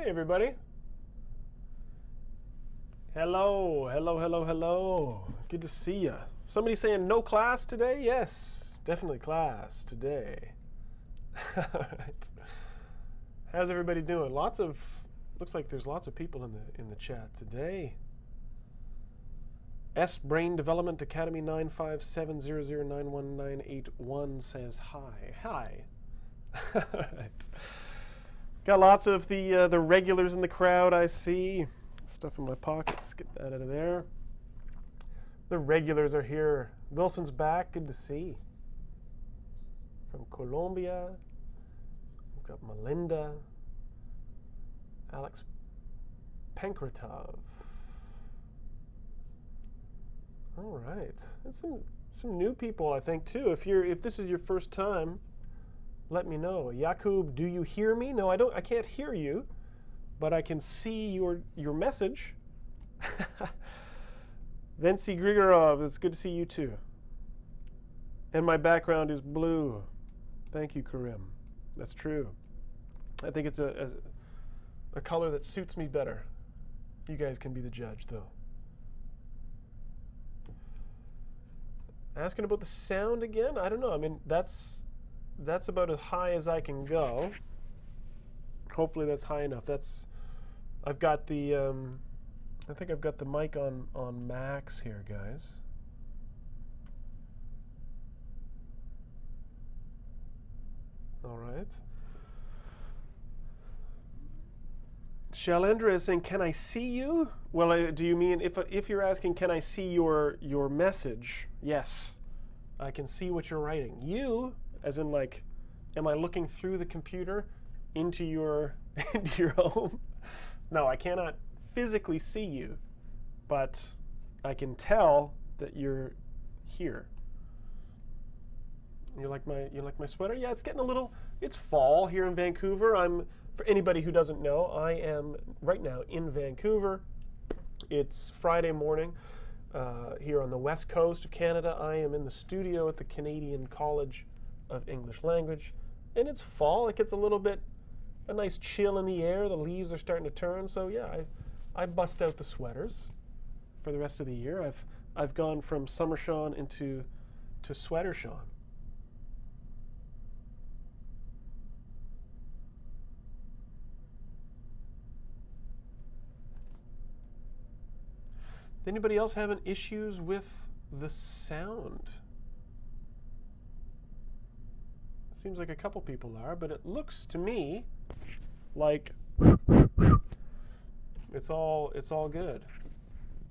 Hey, everybody. Hello, hello, hello, hello. Good to see you. Somebody saying no class today? Yes, definitely class today. All right. How's everybody doing? Looks like there's lots of people in the chat today. S Brain Development Academy 95700919181 says hi. Hi. All right. Got lots of the regulars in the crowd, I see. Stuff in my pockets, get that out of there. The regulars are here. Wilson's back, good to see. From Colombia. We've got Melinda. Alex Pankratov. All right. That's some new people, I think, too. If this is your first time, let me know. Yakub, do you hear me? No, I can't hear you, but I can see your message. Vency Grigorov, it's good to see you too. And my background is blue. Thank you, Karim. That's true. I think it's a color that suits me better. You guys can be the judge, though. Asking about the sound again? I don't know. I mean, that's about as high as I can go. Hopefully that's high enough. I've got the I think I've got the mic on max here, guys. All right. Shalendra is saying, "Can I see you?" Well, do you mean if you're asking, "Can I see your message?" Yes, I can see what you're writing. You, as in like, am I looking through the computer into your home? No, I cannot physically see you, but I can tell that you're here. You like my sweater? Yeah, it's getting a little. It's fall here in Vancouver. For anybody who doesn't know, I am right now in Vancouver. It's Friday morning here on the west coast of Canada. I am in the studio at the Canadian College of English Language, and it's fall. It gets a nice chill in the air. The leaves are starting to turn. So yeah, I bust out the sweaters for the rest of the year. I've gone from summer Shaun to sweater Shaun. Anybody else having issues with the sound? Seems like a couple people are, but it looks to me like it's all good.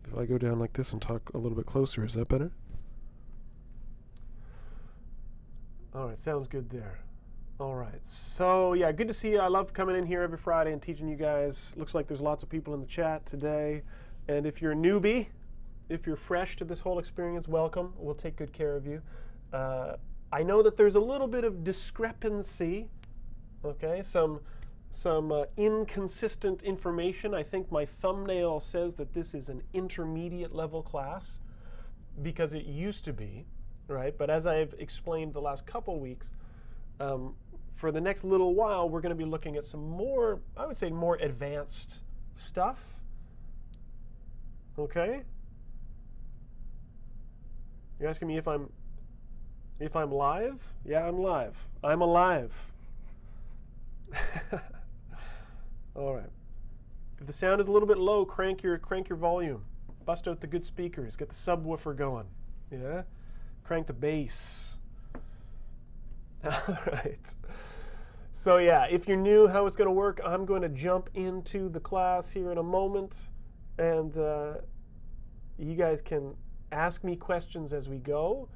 If I go down like this and talk a little bit closer, is that better? All right, sounds good there. All right, so yeah, good to see you. I love coming in here every Friday and teaching you guys. Looks like there's lots of people in the chat today. And if you're a newbie, if you're fresh to this whole experience, welcome. We'll take good care of you. I know that there's a little bit of discrepancy, okay? Some inconsistent information. I think my thumbnail says that this is an intermediate level class because it used to be, right? But as I've explained the last couple weeks, for the next little while, we're going to be looking at some more, I would say, more advanced stuff. Okay? You're asking me if I'm live? Yeah, I'm live. I'm alive. All right. If the sound is a little bit low, crank your volume. Bust out the good speakers. Get the subwoofer going. Yeah? Crank the bass. All right. So yeah, if you're new, how it's going to work, I'm going to jump into the class here in a moment. And you guys can ask me questions as we go.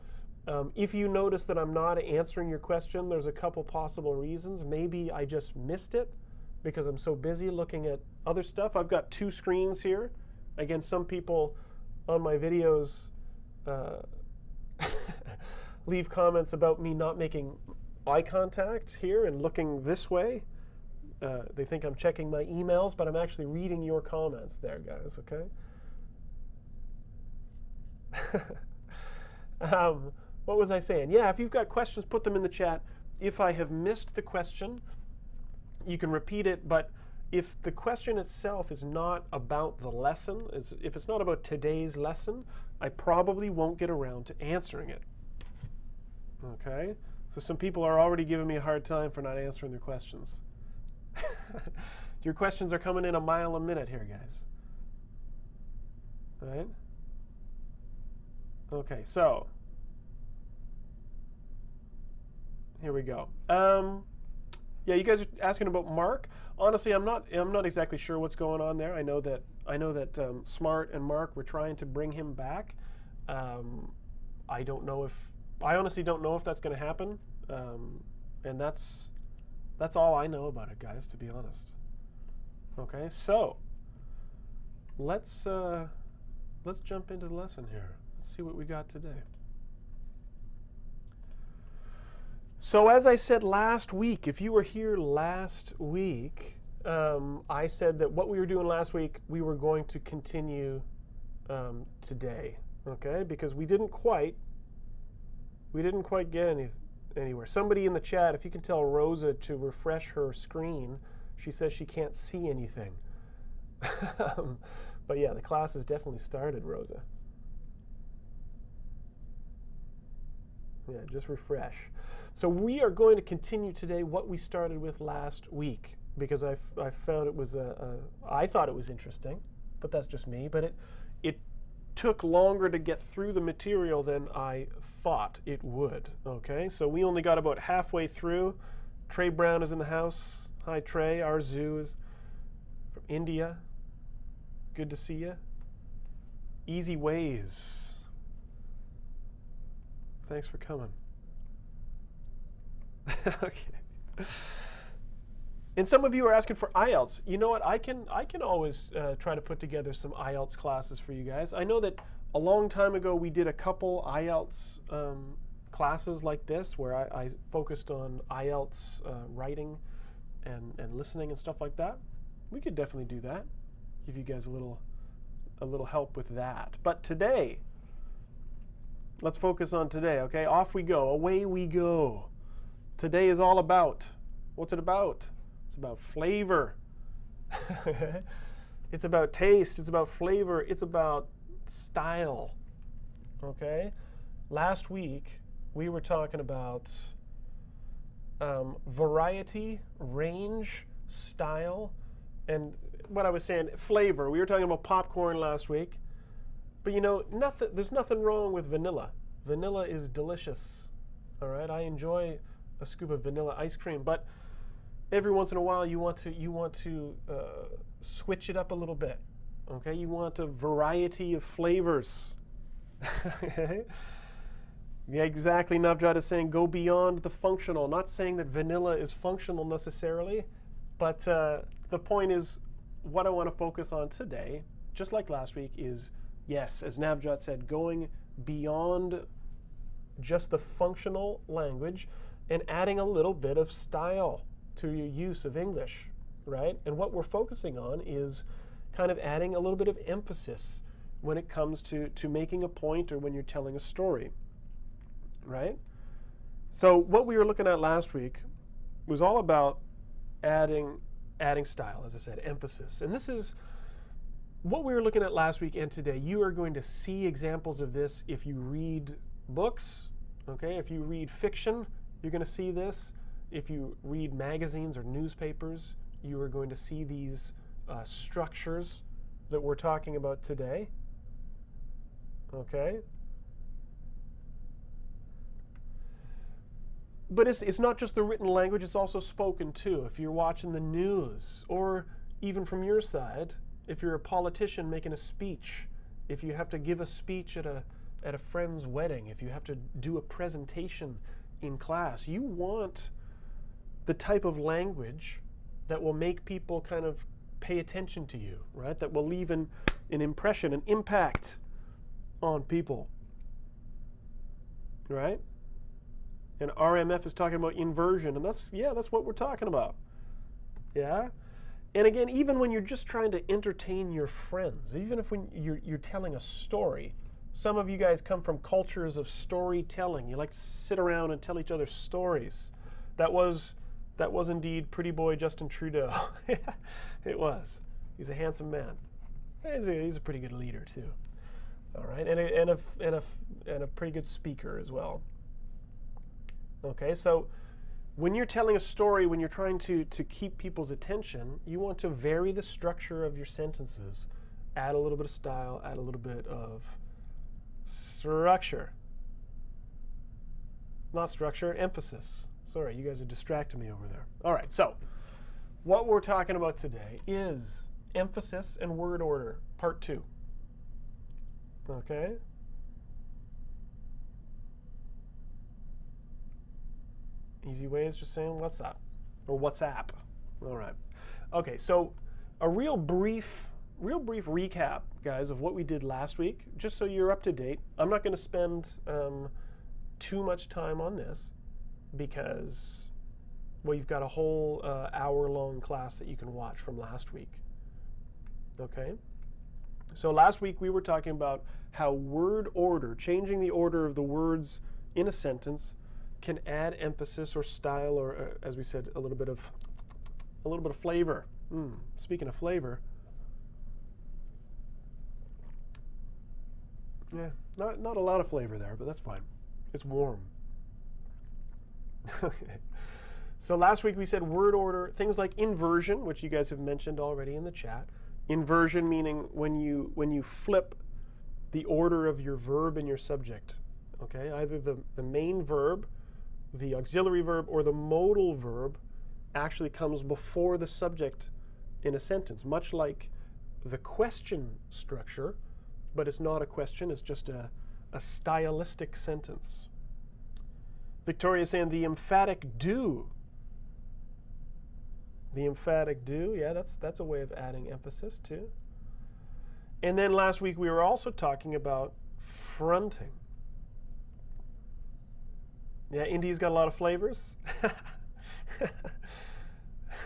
If you notice that I'm not answering your question, there's a couple possible reasons. Maybe I just missed it because I'm so busy looking at other stuff. I've got two screens here. Again, some people on my videos leave comments about me not making eye contact here and looking this way. They think I'm checking my emails, but I'm actually reading your comments there, guys, okay? What was I saying? Yeah, if you've got questions, put them in the chat. If I have missed the question, you can repeat it, but if the question itself is not about the lesson, if it's not about today's lesson, I probably won't get around to answering it. Okay? So some people are already giving me a hard time for not answering their questions. Your questions are coming in a mile a minute here, guys. All right? Okay, so here we go. Yeah, you guys are asking about Mark. Honestly, I'm not exactly sure what's going on there. I know that Smrt and Mark were trying to bring him back. I honestly don't know if that's going to happen. And that's all I know about it, guys, to be honest. Okay, so let's jump into the lesson here. Let's see what we got today. So as I said last week, if you were here last week, I said that what we were doing last week, we were going to continue today, okay? Because we didn't quite get anywhere. Somebody in the chat, if you can tell Rosa to refresh her screen, she says she can't see anything. But yeah, the class has definitely started, Rosa. Yeah, just refresh. So we are going to continue today what we started with last week, because I found it was I thought it was interesting, but that's just me. But it took longer to get through the material than I thought it would. Okay, so we only got about halfway through. Trey Brown is in the house. Hi, Trey. Arzu is from India. Good to see you. Easy Ways. Thanks for coming. Okay. And some of you are asking for IELTS. You know what? I can always try to put together some IELTS classes for you guys. I know that a long time ago we did a couple IELTS classes like this, where I focused on IELTS writing and listening and stuff like that. We could definitely do that. Give you guys a little help with that. But today, let's focus on today, okay? Off we go. Away we go. Today is all about, what's it about? It's about flavor. It's about taste. It's about flavor. It's about style, okay? Last week, we were talking about variety, range, style, and what I was saying, flavor. We were talking about popcorn last week. But you know, there's nothing wrong with vanilla. Vanilla is delicious. All right, I enjoy a scoop of vanilla ice cream, but every once in a while you want to switch it up a little bit. Okay, you want a variety of flavors. Yeah, exactly. Navjot is saying go beyond the functional. Not saying that vanilla is functional necessarily, but the point is, what I want to focus on today, just like last week, is, yes, as Navjot said, going beyond just the functional language and adding a little bit of style to your use of English, right? And what we're focusing on is kind of adding a little bit of emphasis when it comes to making a point or when you're telling a story, right? So what we were looking at last week was all about adding style, as I said, emphasis. And this is what we were looking at last week and today. You are going to see examples of this if you read books, okay? If you read fiction, you're going to see this. If you read magazines or newspapers, you are going to see these structures that we're talking about today, okay? But it's not just the written language, it's also spoken too. If you're watching the news, or even from your side, if you're a politician making a speech, if you have to give a speech at a friend's wedding, if you have to do a presentation in class, you want the type of language that will make people kind of pay attention to you, right? That will leave an impression, an impact on people, right? And RMF is talking about inversion, and that's what we're talking about. Yeah? And again, even when you're just trying to entertain your friends, even if when you're telling a story, some of you guys come from cultures of storytelling. You like to sit around and tell each other stories. That was That was indeed pretty boy Justin Trudeau. It was. He's a handsome man. He's a pretty good leader too. All right, and a pretty good speaker as well. Okay, so when you're telling a story, when you're trying to keep people's attention, you want to vary the structure of your sentences. Add a little bit of style, add a little bit of structure. Not structure, emphasis. Sorry, you guys are distracting me over there. All right, so what we're talking about today is emphasis and word order, part 2. Okay? Easy way is just saying what's up, or WhatsApp. All right. Okay, so a real brief recap, guys, of what we did last week, just so you're up to date. I'm not going to spend too much time on this because, well, you've got a whole hour-long class that you can watch from last week. Okay? So last week we were talking about how word order, changing the order of the words in a sentence, can add emphasis or style, or as we said, a little bit of flavor. Speaking of flavor, yeah, not a lot of flavor there, but that's fine. It's warm. Okay. So last week we said word order, things like inversion, which you guys have mentioned already in the chat. Inversion meaning when you flip the order of your verb and your subject. Okay, either the main verb, the auxiliary verb, or the modal verb actually comes before the subject in a sentence, much like the question structure, but it's not a question, it's just a stylistic sentence. Victoria's saying the emphatic do. The emphatic do, yeah, that's a way of adding emphasis too. And then last week we were also talking about fronting. Yeah, Indy's got a lot of flavors.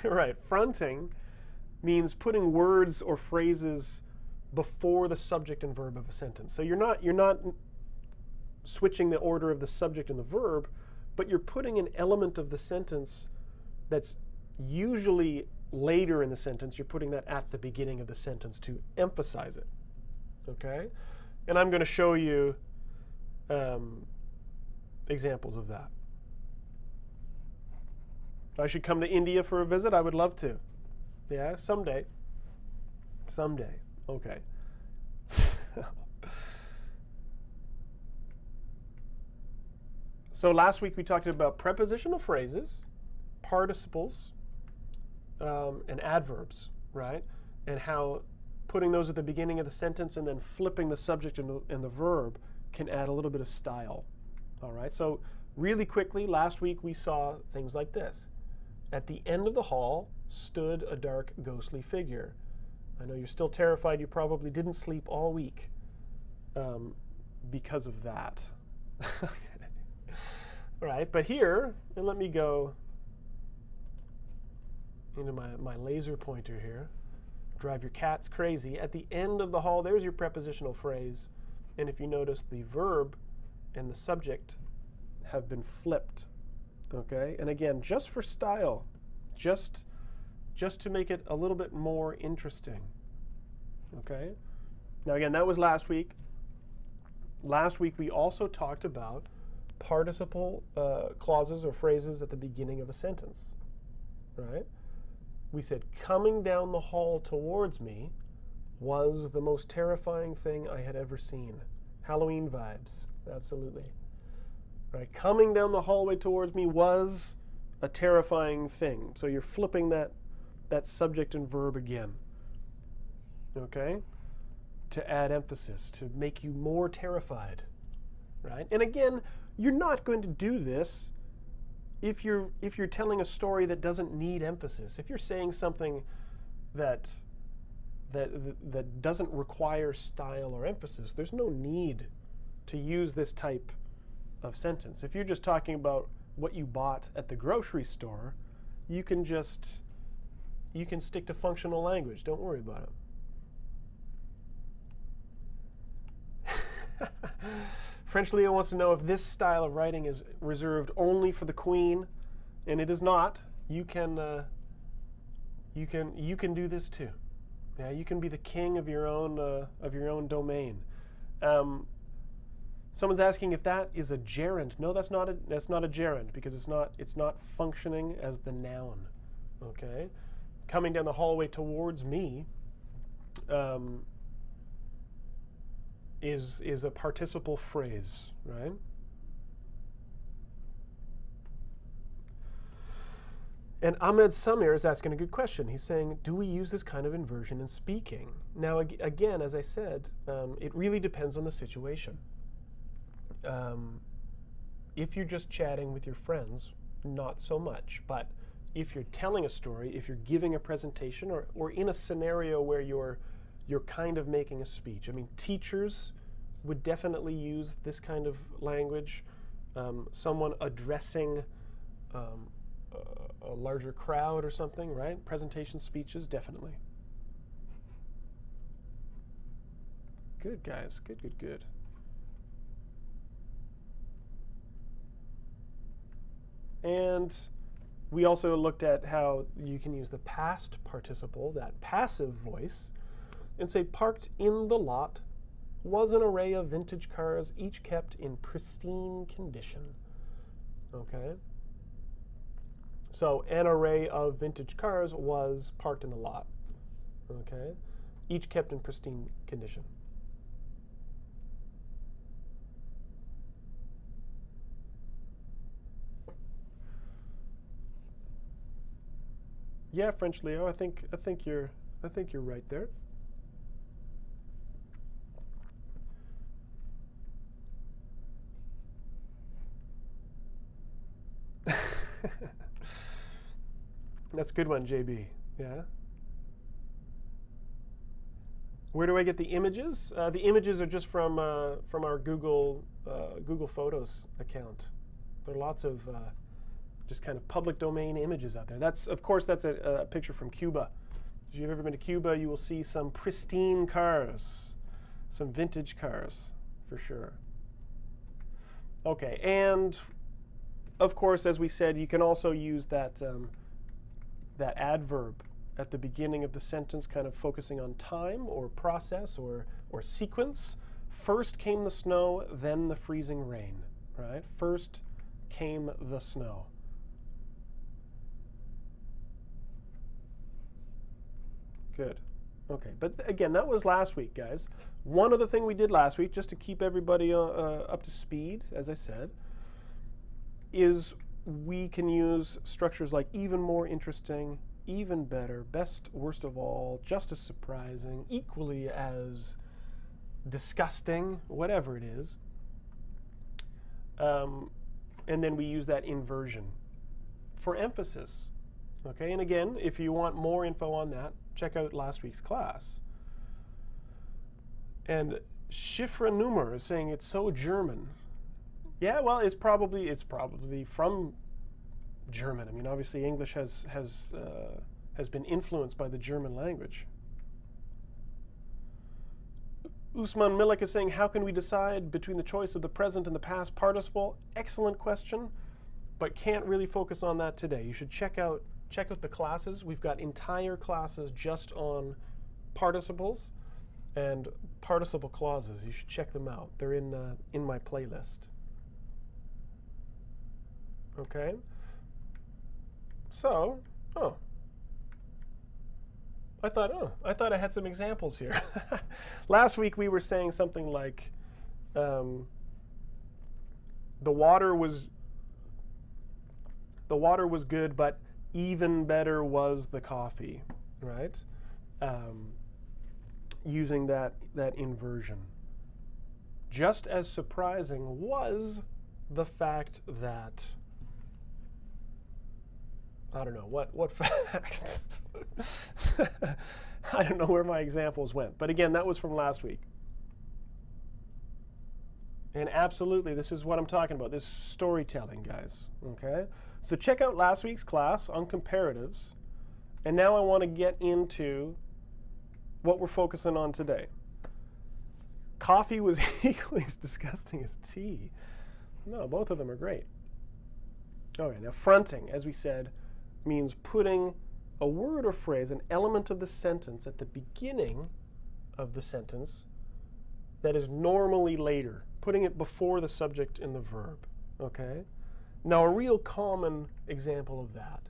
Right, fronting means putting words or phrases before the subject and verb of a sentence. So you're not switching the order of the subject and the verb, but you're putting an element of the sentence that's usually later in the sentence. You're putting that at the beginning of the sentence to emphasize it. Okay? And I'm going to show you examples of that. If I should come to India for a visit, I would love to. Yeah, someday. Someday. Okay. So last week we talked about prepositional phrases, participles, and adverbs, right? And how putting those at the beginning of the sentence and then flipping the subject and the verb can add a little bit of style. All right, so really quickly, last week we saw things like this. At the end of the hall stood a dark, ghostly figure. I know you're still terrified. You probably didn't sleep all week because of that. All right, but here, and let me go into my laser pointer here. Drive your cats crazy. At the end of the hall, there's your prepositional phrase. And if you notice, the verb and the subject have been flipped. Okay, and again, just for style, just to make it a little bit more interesting. Okay, now again, that was last week. Last week we also talked about participle clauses or phrases at the beginning of a sentence, right? We said, coming down the hall towards me was the most terrifying thing I had ever seen. Halloween vibes, absolutely. Right, coming down the hallway towards me was a terrifying thing. So you're flipping that subject and verb again, okay? To add emphasis, to make you more terrified, right? And again, you're not going to do this if you're telling a story that doesn't need emphasis. If you're saying something that doesn't require style or emphasis, there's no need to use this type of sentence. If you're just talking about what you bought at the grocery store, you can stick to functional language. Don't worry about it. French wants to know if this style of writing is reserved only for the Queen, and it is not. you can do this too. Yeah, you can be the king of your own domain. Someone's asking if that is a gerund. No, that's not a gerund because it's not functioning as the noun. Okay, coming down the hallway towards me is a participle phrase, right? And Ahmed Samir is asking a good question. He's saying, do we use this kind of inversion in speaking? Now, again, as I said, it really depends on the situation. If you're just chatting with your friends, not so much. But if you're telling a story, if you're giving a presentation, or in a scenario where you're kind of making a speech. I mean, teachers would definitely use this kind of language. Someone addressing a larger crowd or something, right? Presentation speeches, definitely. Good, guys. Good, good, good. And we also looked at how you can use the past participle, that passive voice, and say parked in the lot was an array of vintage cars, each kept in pristine condition. Okay? So an array of vintage cars was parked in the lot. Okay? Each kept in pristine condition. Yeah, French Leo, I think you're right there. That's a good one, JB. Yeah. Where do I get the images? The images are just from our Google Photos account. There are lots of just kind of public domain images out there. That's, of course, that's a picture from Cuba. If you've ever been to Cuba, you will see some pristine cars, some vintage cars, for sure. Okay, and of course, as we said, you can also use that that adverb at the beginning of the sentence, kind of focusing on time or process or sequence. First came the snow, then the freezing rain, right? First came the snow. Good. Okay, but again, that was last week, guys. One other thing we did last week, just to keep everybody up to speed, as I said, is we can use structures like even more interesting, even better, best, worst of all, just as surprising, equally as disgusting, whatever it is. And then we use that inversion for emphasis. Okay, and again, if you want more info on that, check out last week's class. And Shifra Numer is saying it's so German. Yeah, well, it's probably from German. I mean, obviously English has been influenced by the German language. Usman Milik is saying, how can we decide between the choice of the present and the past participle? Excellent question, but can't really focus on that today. You should check out the classes. We've got entire classes just on participles and participle clauses. You should check them out. They're in my playlist. Okay. So, I thought I had some examples here. Last week we were saying something like, the water was good, but even better was the coffee, right? Using that inversion. Just as surprising was the fact that, I don't know, what fact? I don't know where my examples went. But again, that was from last week. And absolutely, this is what I'm talking about, this storytelling, guys, okay? So check out last week's class on comparatives. And now I want to get into what we're focusing on today. Coffee was equally as disgusting as tea. No, both of them are great. All right, now fronting, as we said, means putting a word or phrase, an element of the sentence at the beginning of the sentence that is normally later, putting it before the subject and the verb, okay? Now, a real common example of that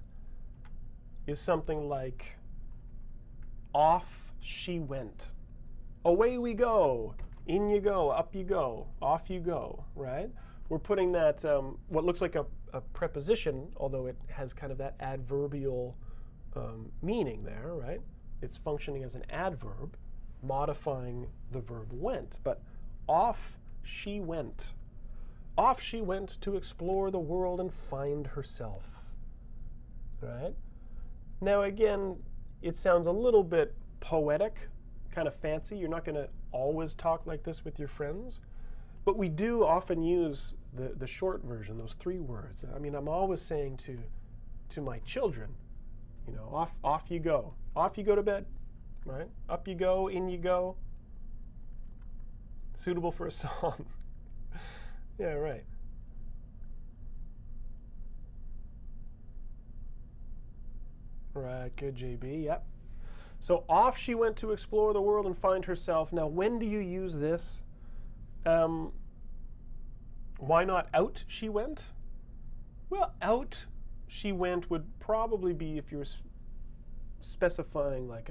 is something like, off she went. Away we go, in you go, up you go, off you go, right? We're putting that, what looks like a preposition, although it has kind of that adverbial meaning there, right? It's functioning as an adverb, modifying the verb went. But off she went. Off she went to explore the world and find herself, right? Now again, it sounds a little bit poetic, kind of fancy. You're not going to always talk like this with your friends, but we do often use the short version, those 3 words. I mean, I'm always saying to my children, you know, off you go. Off you go to bed, right? Up you go, in you go. Suitable for a song. Yeah, right. Right, good, JB, yep. So off she went to explore the world and find herself. Now, when do you use this? Why not out she went? Well, out she went would probably be if you were specifying like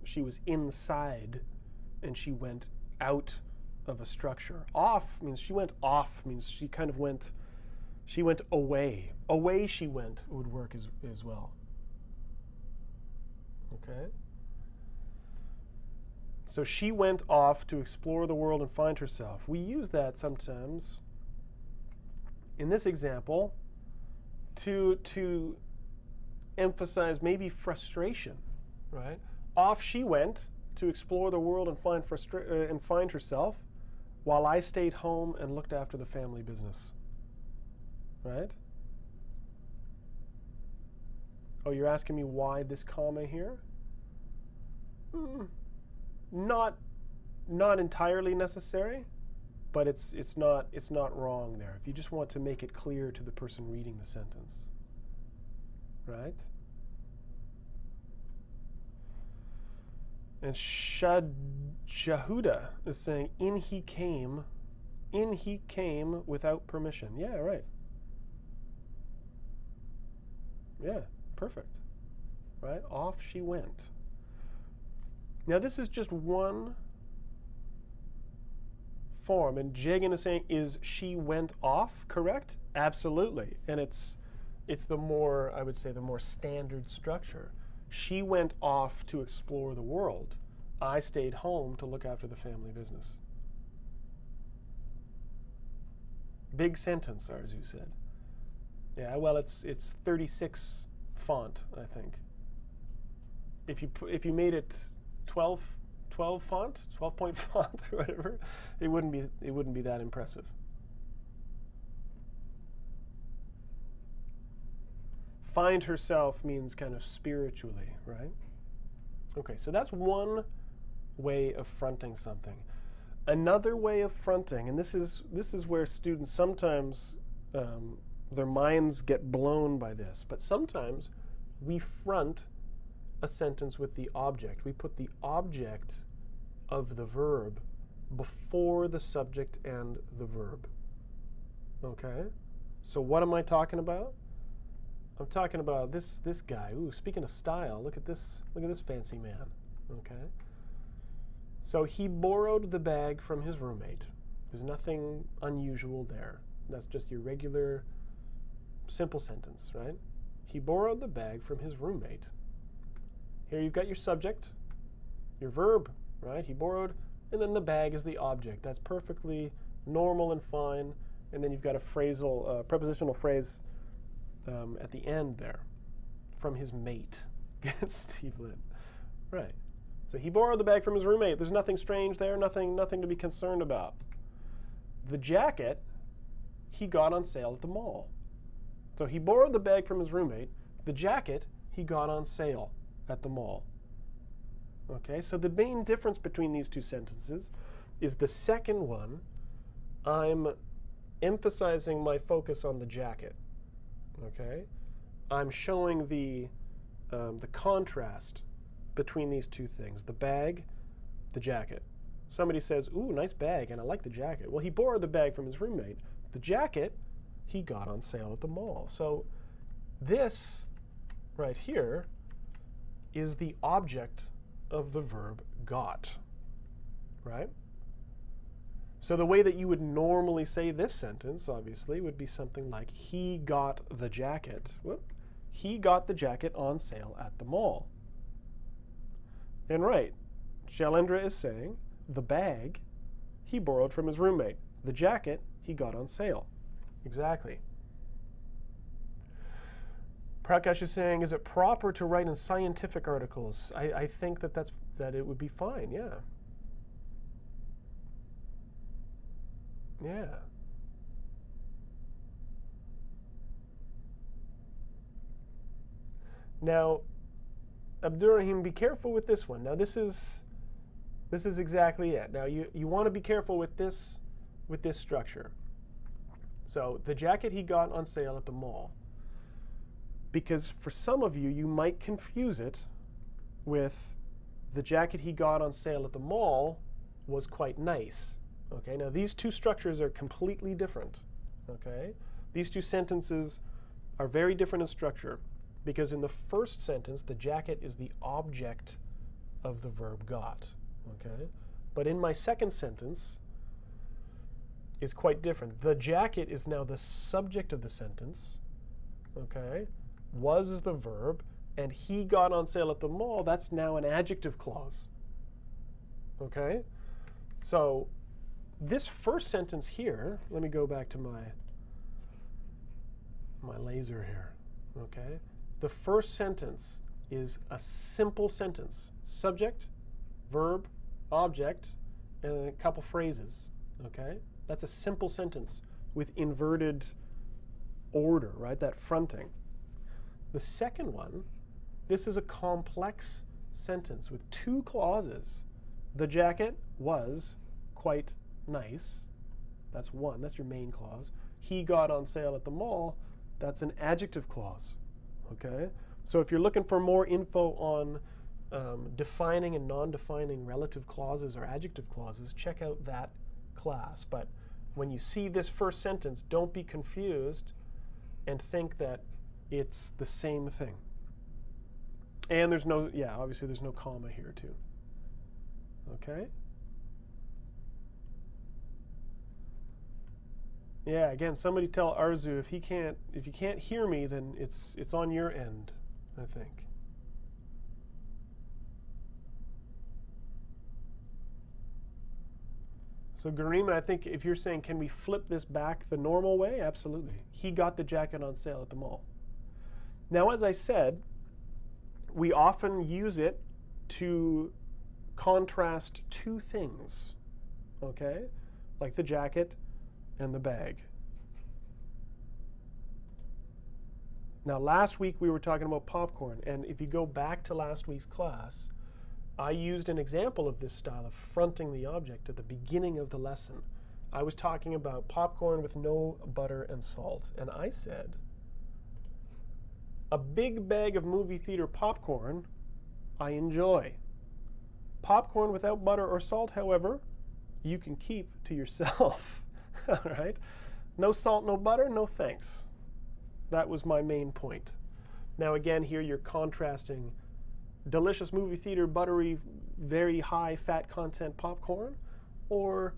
she was inside and she went out of a structure. Off means she went off, means she kind of went, she went away. Away she went would work as well. Okay? So she went off to explore the world and find herself. We use that sometimes, in this example, to emphasize maybe frustration, right? Off she went to explore the world and find herself, while I stayed home and looked after the family business, right? Oh, you're asking me why this comma here? Not entirely necessary, but it's not wrong there. If you just want to make it clear to the person reading the sentence, right? And Shahuda is saying, in he came without permission. Yeah, right. Yeah, perfect. Right? Off she went. Now this is just one form, and Jagan is saying, is she went off correct? Absolutely. And it's the more, I would say, the more standard structure. She went off to explore the world. I stayed home to look after the family business. Big sentence, Arzu said. Yeah, well, it's 36 font, I think. If you made it 12 font, 12-point font or whatever, it wouldn't be that impressive. Find herself means kind of spiritually, right? Okay, so that's one way of fronting something. Another way of fronting, and this is where students sometimes their minds get blown by this, but sometimes we front a sentence with the object. We put the object of the verb before the subject and the verb. Okay? So what am I talking about? I'm talking about this guy. Ooh, speaking of style, look at this fancy man. Okay? So he borrowed the bag from his roommate. There's nothing unusual there. That's just your regular simple sentence, right? He borrowed the bag from his roommate. Here you've got your subject, your verb, right? He borrowed, and then the bag is the object. That's perfectly normal and fine. And then you've got a phrasal, prepositional phrase at the end there, from his mate. Steve Lynn. Right. So he borrowed the bag from his roommate. There's nothing strange there, nothing to be concerned about. The jacket he got on sale at the mall. So he borrowed the bag from his roommate. The jacket he got on sale at the mall. Okay, so the main difference between these two sentences is the second one, I'm emphasizing my focus on the jacket. Okay, I'm showing the contrast between these two things, the bag, the jacket. Somebody says, ooh, nice bag, and I like the jacket. Well, he borrowed the bag from his roommate. The jacket, he got on sale at the mall. So this right here is the object of the verb got, right? So the way that you would normally say this sentence, obviously, would be something like, he got the jacket. Whoop. He got the jacket on sale at the mall. And right, Shailendra is saying, the bag he borrowed from his roommate. The jacket he got on sale. Exactly. Prakash is saying, is it proper to write in scientific articles? I think that it would be fine, yeah. Yeah. Now, Abdurrahim, be careful with this one. Now, this is exactly it. Now, you want to be careful with this structure. So, the jacket he got on sale at the mall. Because for some of you, you might confuse it with the jacket he got on sale at the mall was quite nice. Okay, now these two structures are completely different. Okay, these two sentences are very different in structure because in the first sentence, the jacket is the object of the verb got. Okay, but in my second sentence, it's quite different. The jacket is now the subject of the sentence. Okay, was is the verb, and he got on sale at the mall, that's now an adjective clause. Okay, so this first sentence here, let me go back to my laser here, okay? The first sentence is a simple sentence. Subject, verb, object, and a couple phrases, okay? That's a simple sentence with inverted order, right? That fronting. The second one, this is a complex sentence with two clauses. The jacket was quite nice. That's one. That's your main clause. He got on sale at the mall. That's an adjective clause. Okay? So if you're looking for more info on defining and non-defining relative clauses or adjective clauses, check out that class. But when you see this first sentence, don't be confused and think that it's the same thing. And there's no, yeah, obviously there's no comma here too. Okay? Yeah, again, somebody tell Arzu if you can't hear me, then it's on your end, I think. So Garima, I think if you're saying, can we flip this back the normal way? Absolutely. He got the jacket on sale at the mall. Now, as I said, we often use it to contrast two things, okay? Like the jacket and the bag. Now, last week we were talking about popcorn, and if you go back to last week's class, I used an example of this style of fronting the object at the beginning of the lesson. I was talking about popcorn with no butter and salt, and I said, a big bag of movie theater popcorn I enjoy. Popcorn without butter or salt, however, you can keep to yourself. All right? No salt, no butter, no thanks. That was my main point. Now again, here you're contrasting delicious movie theater, buttery, very high fat content popcorn, or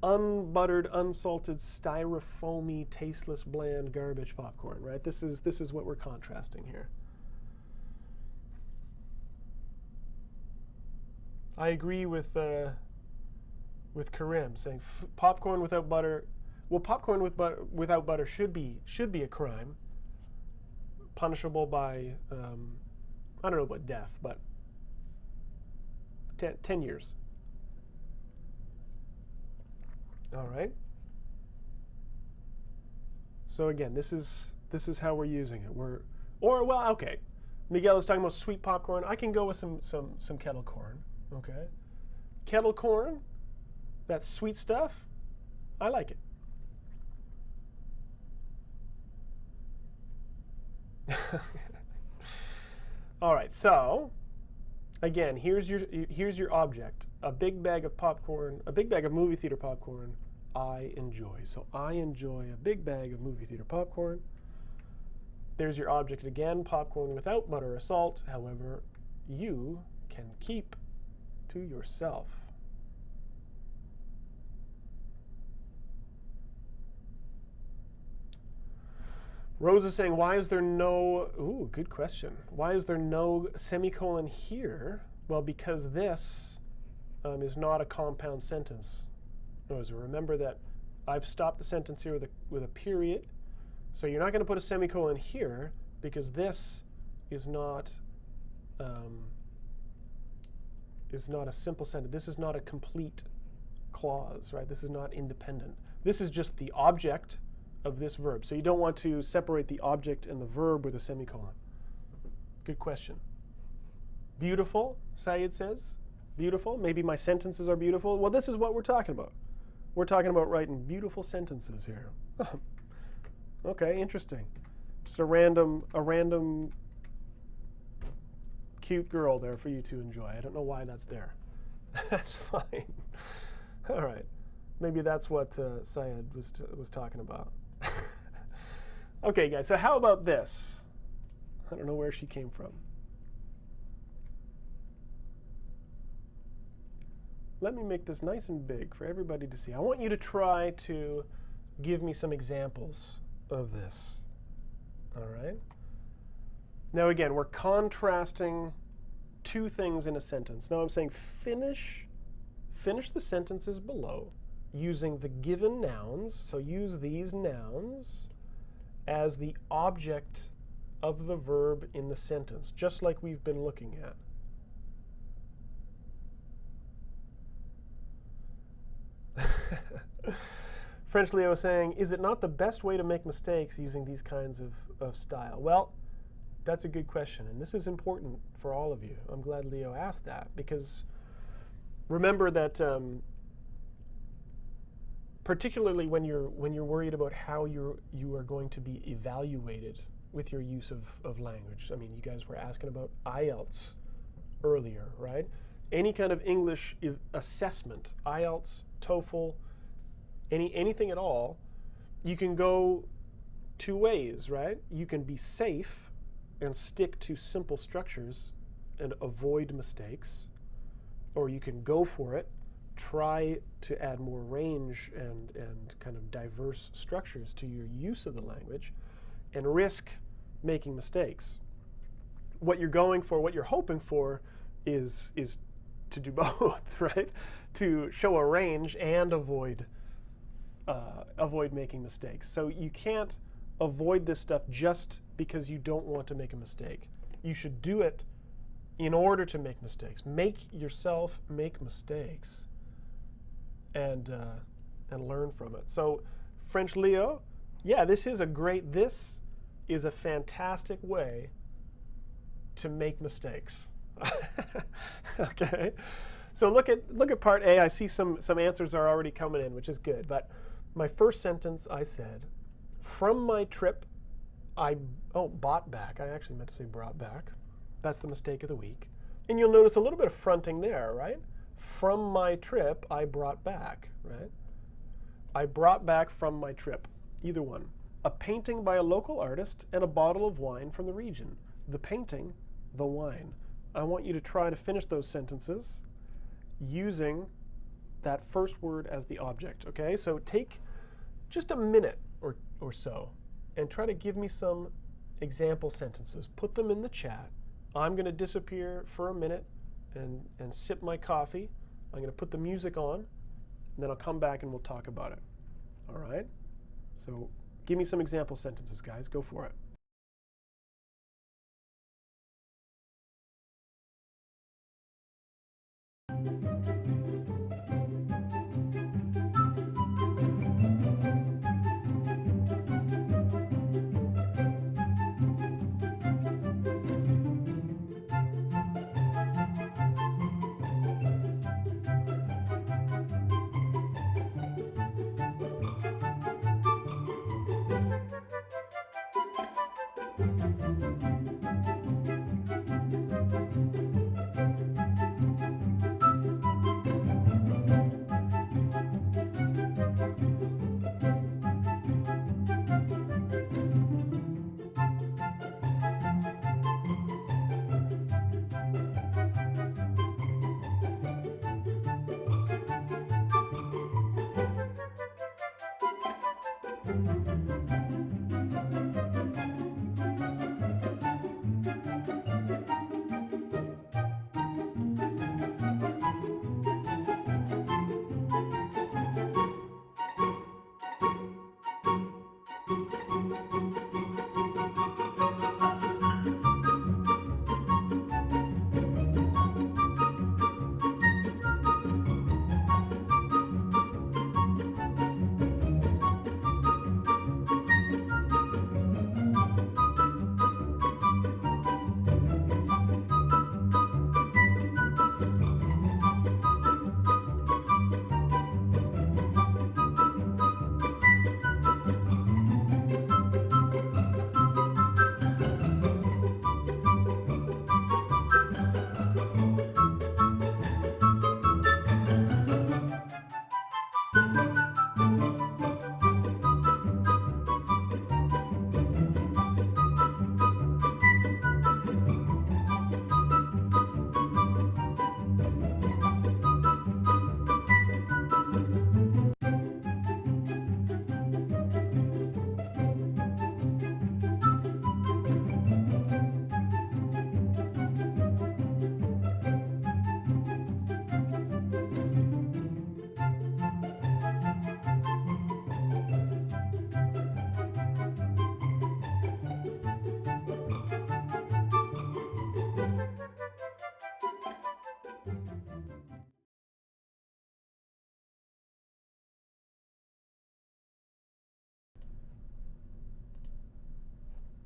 unbuttered, unsalted, styrofoamy, tasteless, bland garbage popcorn, right? This is what we're contrasting here. I agree with Karim saying popcorn without butter. Well, popcorn without butter should be a crime, punishable by I don't know about death, but 10 years. All right. So again, this is how we're using it. Okay. Miguel is talking about sweet popcorn. I can go with some kettle corn. Okay. Kettle corn, that sweet stuff, I like it. All right, so again, here's your object. A big bag of popcorn, a big bag of movie theater popcorn I enjoy. So I enjoy a big bag of movie theater popcorn. There's your object again, popcorn without butter or salt. However, you can keep to yourself. Rose is saying, why is there no, ooh, good question. Why is there no semicolon here? Well, because this is not a compound sentence. Rose, remember that I've stopped the sentence here with a period. So you're not going to put a semicolon here because this is not a simple sentence. This is not a complete clause, right? This is not independent. This is just the object of this verb. So you don't want to separate the object and the verb with a semicolon. Good question. Beautiful, Syed says. Beautiful. Maybe my sentences are beautiful. Well, this is what we're talking about. We're talking about writing beautiful sentences here. Okay, interesting. Just a random cute girl there for you to enjoy. I don't know why that's there. That's fine. All right. Maybe that's what Syed was talking about. Okay, guys, so how about this? I don't know where she came from. Let me make this nice and big for everybody to see. I want you to try to give me some examples of this. All right? Now, again, we're contrasting two things in a sentence. Now I'm saying finish the sentences below using the given nouns. So use these nouns as the object of the verb in the sentence, just like we've been looking at. French Leo is saying, is it not the best way to make mistakes using these kinds of style? Well, that's a good question, and this is important for all of you. I'm glad Leo asked that, because remember that particularly when you're worried about how you are going to be evaluated with your use of language. I mean, you guys were asking about IELTS earlier, right? Any kind of English assessment, IELTS, TOEFL, anything at all, you can go two ways, right? You can be safe and stick to simple structures and avoid mistakes, or you can go for it, try to add more range and kind of diverse structures to your use of the language, and risk making mistakes. What you're going for, what you're hoping for, is to do both, right? To show a range and avoid making mistakes. So you can't avoid this stuff just because you don't want to make a mistake. You should do it in order to make mistakes. Make yourself make mistakes and learn from it. So French Leo, yeah, this is a fantastic way to make mistakes. Okay, so look at part A. I see some answers are already coming in, which is good. But my first sentence, I said, from my trip, bought back. I actually meant to say brought back. That's the mistake of the week. And you'll notice a little bit of fronting there, right? From my trip, I brought back, right? I brought back from my trip, either one. A painting by a local artist and a bottle of wine from the region. The painting, the wine. I want you to try to finish those sentences using that first word as the object, okay? So take just a minute or so and try to give me some example sentences. Put them in the chat. I'm going to disappear for a minute and sip my coffee. I'm going to put the music on, and then I'll come back and we'll talk about it. All right? So give me some example sentences, guys. Go for it.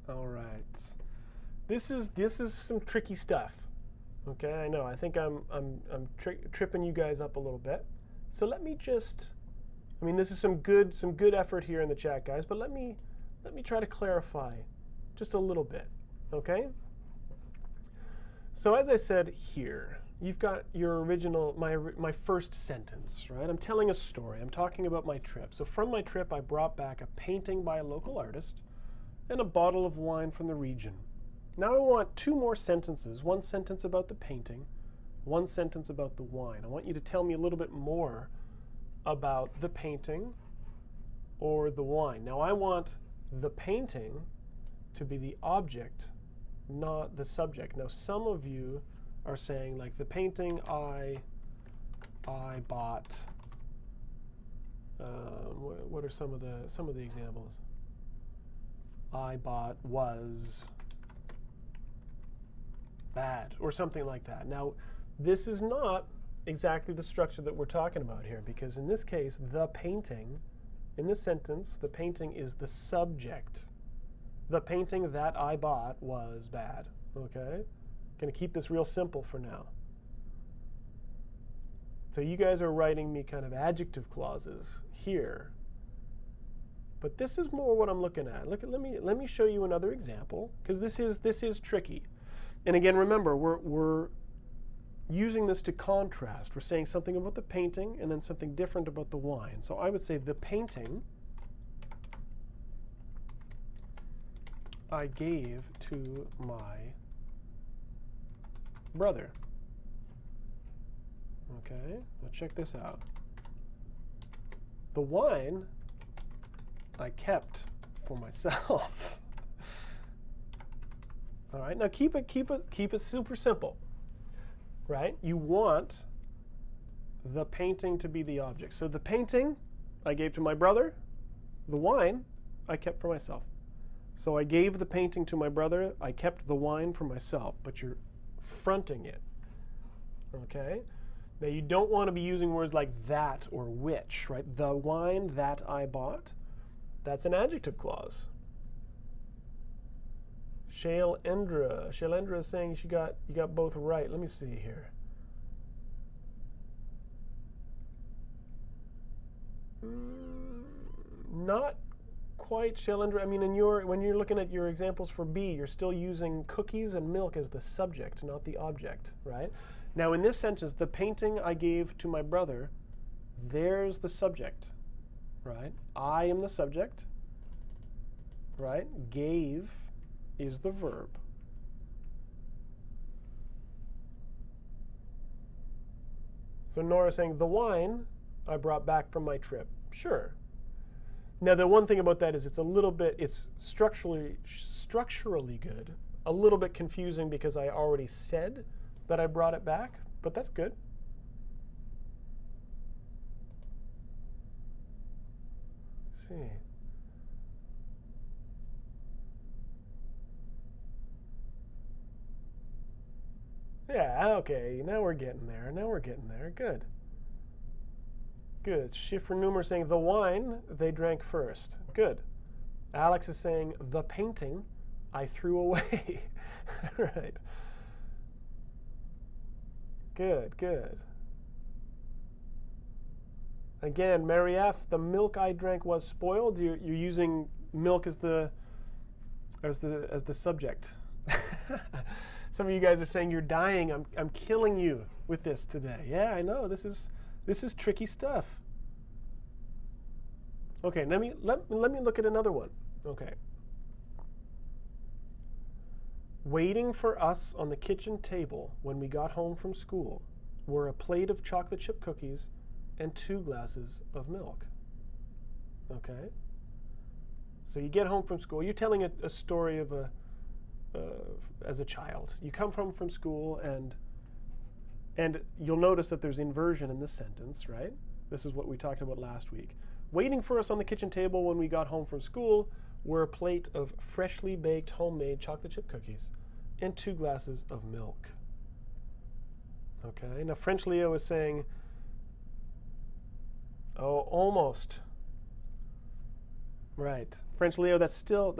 All right. This is some tricky stuff. Okay, I know. I think I'm tripping you guys up a little bit. So let me just, I mean, this is some good effort here in the chat, guys. But let me try to clarify just a little bit. Okay. So as I said here, you've got your original, my first sentence, right? I'm telling a story. I'm talking about my trip. So from my trip, I brought back a painting by a local artist and a bottle of wine from the region. Now I want two more sentences, one sentence about the painting, one sentence about the wine. I want you to tell me a little bit more about the painting or the wine. Now I want the painting to be the object, not the subject. Now some of you are saying, like, the painting I bought. What are some of the examples? I bought was bad, or something like that. Now, this is not exactly the structure that we're talking about here, because in this case, the painting, in this sentence, the painting is the subject. The painting that I bought was bad. Okay? Going to keep this real simple for now. So you guys are writing me kind of adjective clauses here. But this is more what I'm looking at. Let me show you another example, because this is tricky. And again, remember, we're using this to contrast. We're saying something about the painting and then something different about the wine. So I would say the painting I gave to my brother. Okay, now check this out. The wine I kept for myself. All right, now keep it super simple, right? You want the painting to be the object. So the painting I gave to my brother, the wine I kept for myself. So I gave the painting to my brother, I kept the wine for myself, but you're fronting it, okay? Now you don't want to be using words like that or which, right? The wine that I bought, that's an adjective clause. Shailendra is saying you got both right. Let me see here. Not quite, Shailendra. I mean, when you're looking at your examples for B, you're still using cookies and milk as the subject, not the object, right? Now, in this sentence, the painting I gave to my brother, there's the subject, right? I am the subject, right? Gave is the verb. So Nora's saying, the wine I brought back from my trip. Sure. Now, the one thing about that is it's structurally good. A little bit confusing because I already said that I brought it back, but that's good. Let's see. Yeah, okay, now we're getting there. Good. Good. Schiffer-Numer saying the wine they drank first. Good. Alex is saying the painting I threw away. Right. Good. Again, Mary F., the milk I drank was spoiled. You're using milk as the subject. Some of you guys are saying you're dying. I'm killing you with this today. Yeah, I know. This is tricky stuff. Okay, let me look at another one. Okay. Waiting for us on the kitchen table when we got home from school were a plate of chocolate chip cookies and 2 glasses of milk. Okay? So you get home from school. You're telling a story of as a child. You come from school, and you'll notice that there's inversion in this sentence, right? This is what we talked about last week. Waiting for us on the kitchen table when we got home from school were a plate of freshly baked homemade chocolate chip cookies and 2 glasses of milk. Okay, now French Leo is saying, oh, almost. Right. French Leo, that's still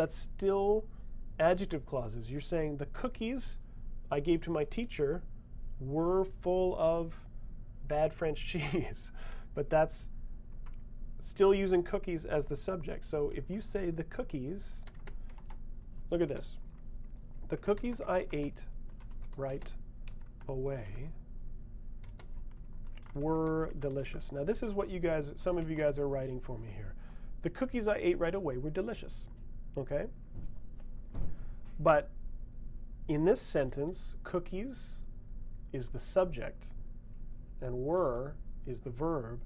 adjective clauses. You're saying the cookies I gave to my teacher were full of bad French cheese. But that's still using cookies as the subject. So if you say the cookies, look at this. The cookies I ate right away were delicious. Now this is what you guys, some of you guys are writing for me here. The cookies I ate right away were delicious, okay? But in this sentence, cookies is the subject and were is the verb.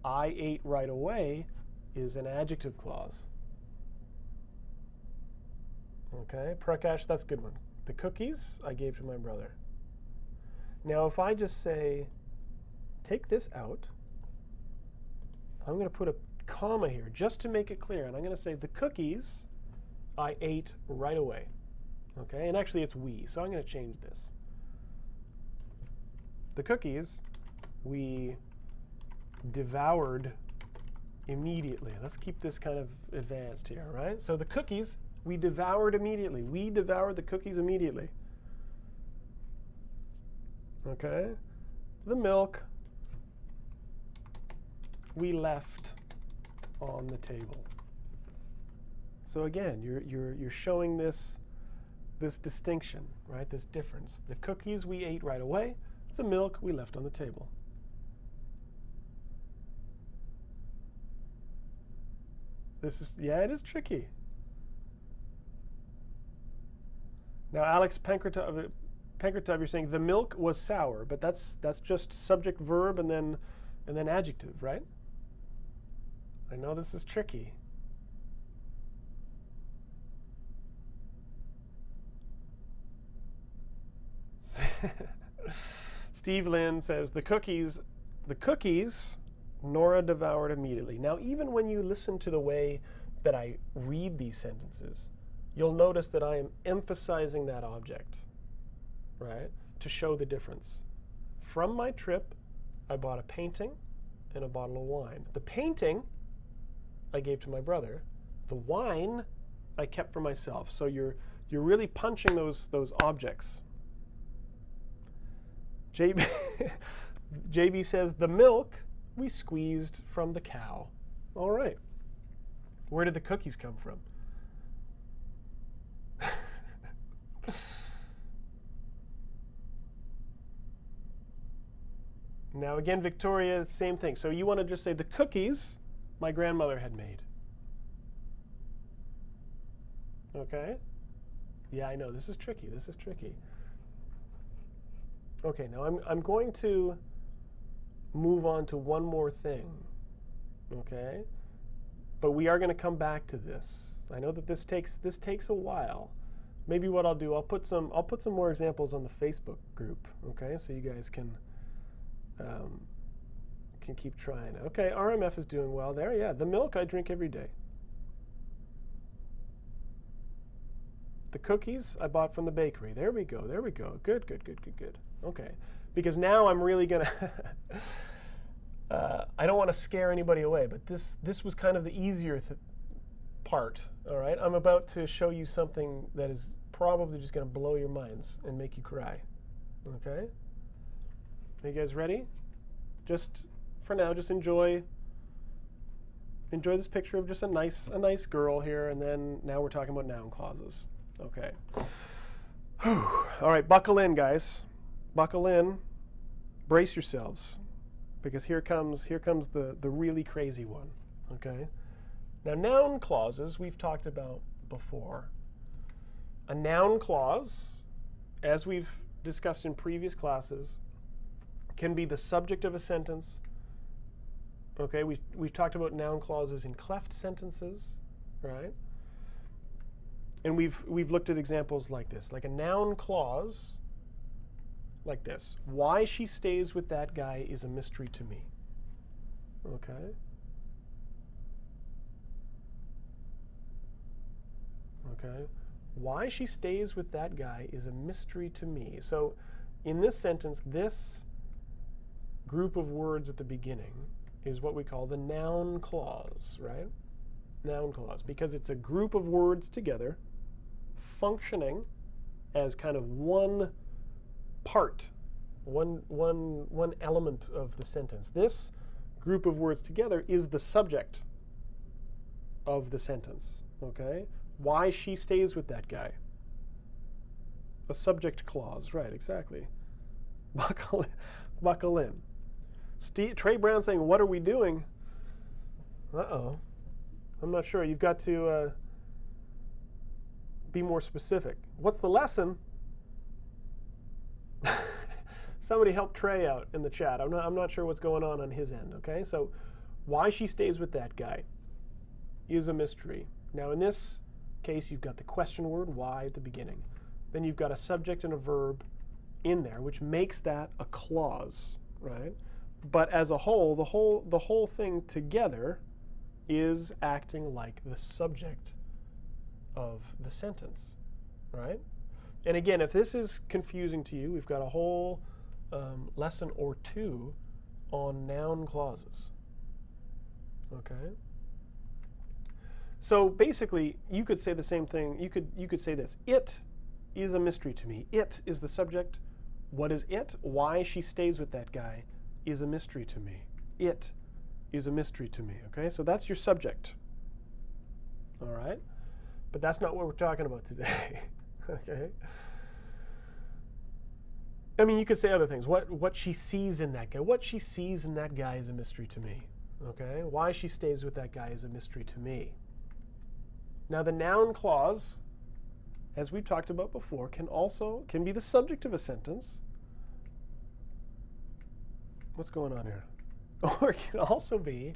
I ate right away is an adjective clause. Okay, Prakash, that's a good one. The cookies I gave to my brother. Now if I just say, take this out, I'm going to put a comma here just to make it clear, and I'm going to say the cookies I ate right away. Okay, and actually it's we, so I'm going to change this. The cookies we devoured immediately. Let's keep this kind of advanced here, right? So the cookies we devoured immediately. We devoured the cookies immediately. Okay? The milk we left on the table. So again, you're showing this distinction, right? This difference. The cookies we ate right away, the milk we left on the table. This is, yeah, it is tricky. Now, Alex Pankrotov, you're saying the milk was sour, but that's just subject, verb, and then adjective, right? I know this is tricky. Steve Lynn says the cookies Nora devoured immediately. Now, even when you listen to the way that I read these sentences, you'll notice that I am emphasizing that object, right, to show the difference. From my trip, I bought a painting and a bottle of wine. The painting I gave to my brother. The wine I kept for myself. So you're really punching those objects. JB says the milk we squeezed from the cow. All right. Where did the cookies come from? Now again, Victoria, same thing. So you want to just say the cookies my grandmother had made. Okay? Yeah, I know. This is tricky. This is tricky. Okay, now I'm going to move on to one more thing. Okay? But we are going to come back to this. I know that this takes a while. Maybe what I'll do, I'll put some more examples on the Facebook group. Okay? So you guys can keep trying. Okay, RMF is doing well there. Yeah, the milk I drink every day. The cookies I bought from the bakery. There we go. There we go. Good, good, good, good, good. Okay, because now I'm really gonna. I don't want to scare anybody away, but this was kind of the easier part. All right, I'm about to show you something that is probably just going to blow your minds and make you cry. Okay. Are you guys ready? Just for now, just enjoy this picture of just a nice girl here, and then now we're talking about noun clauses. Okay. All right, buckle in, guys. Buckle in. Brace yourselves, because here comes the really crazy one. Okay. Now, noun clauses we've talked about before. A noun clause, as we've discussed in previous classes, can be the subject of a sentence. Okay, we've talked about noun clauses in cleft sentences, right? And we've looked at examples like this, like a noun clause like this. Why she stays with that guy is a mystery to me. Okay? Okay? Why she stays with that guy is a mystery to me. So in this sentence, this group of words at the beginning is what we call the noun clause, right? Noun clause, because it's a group of words together functioning as kind of one part, one element of the sentence. This group of words together is the subject of the sentence, okay? Why she stays with that guy. A subject clause, right, exactly. Buckle in. Trey Brown saying, what are we doing? Uh-oh. I'm not sure. You've got to be more specific. What's the lesson? Somebody help Trey out in the chat. I'm not sure what's going on his end, okay? So why she stays with that guy is a mystery. Now in this case, you've got the question word, why, at the beginning. Then you've got a subject and a verb in there, which makes that a clause, right? But as a whole, the whole thing together is acting like the subject of the sentence, right? And again, if this is confusing to you, we've got a whole lesson or two on noun clauses, okay? So basically, you could say the same thing. You could say this. It is a mystery to me. It is the subject. What is it? Why she stays with that guy is a mystery to me. It is a mystery to me, okay? So that's your subject, all right? But that's not what we're talking about today, okay? I mean, you could say other things. What she sees in that guy. What she sees in that guy is a mystery to me, okay? Why she stays with that guy is a mystery to me. Now, the noun clause, as we've talked about before, can be the subject of a sentence. What's going on here? Or it can also be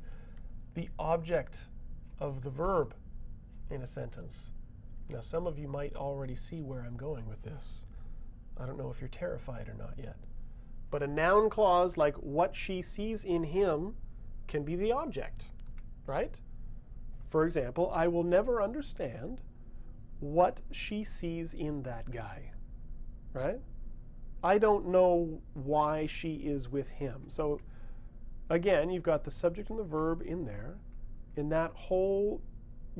the object of the verb in a sentence. Now, some of you might already see where I'm going with this. I don't know if you're terrified or not yet. But a noun clause like what she sees in him can be the object, right? For example, I will never understand what she sees in that guy, right? I don't know why she is with him. So again, you've got the subject and the verb in there. In that whole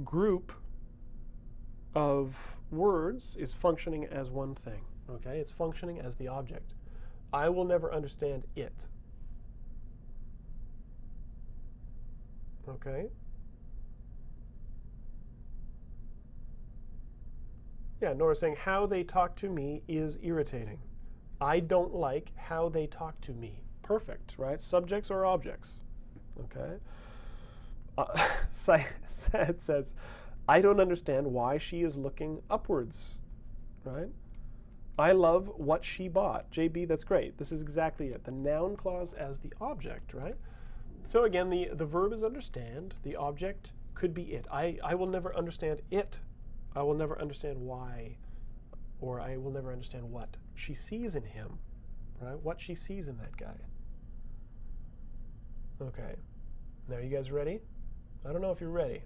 group of words is functioning as one thing, okay? It's functioning as the object. I will never understand it, okay? Yeah, Nora's saying, how they talk to me is irritating. I don't like how they talk to me. Perfect, right? Subjects or objects, okay? It says, I don't understand why she is looking upwards, right? I love what she bought. JB, that's great. This is exactly it. The noun clause as the object, right? So again, the verb is understand. The object could be it. I will never understand it. I will never understand why, or I will never understand what she sees in him, right? What she sees in that guy. Okay. Now, you guys ready? I don't know if you're ready.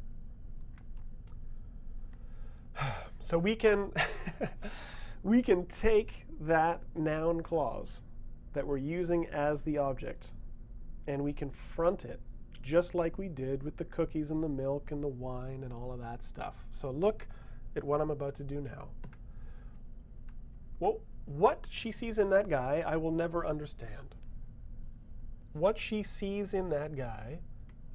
So we can we can take that noun clause that we're using as the object and we can front it just like we did with the cookies and the milk and the wine and all of that stuff. So look at what I'm about to do now. Well, what she sees in that guy, I will never understand. What she sees in that guy,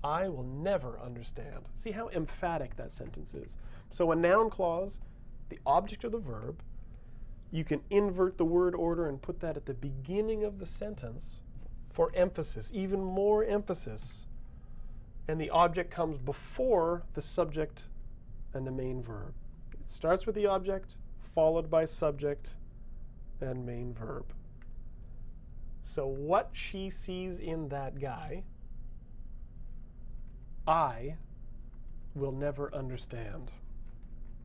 I will never understand. See how emphatic that sentence is. So a noun clause, the object of the verb, you can invert the word order and put that at the beginning of the sentence for emphasis, even more emphasis. And the object comes before the subject and the main verb. It starts with the object, followed by subject and main verb. So what she sees in that guy, I will never understand.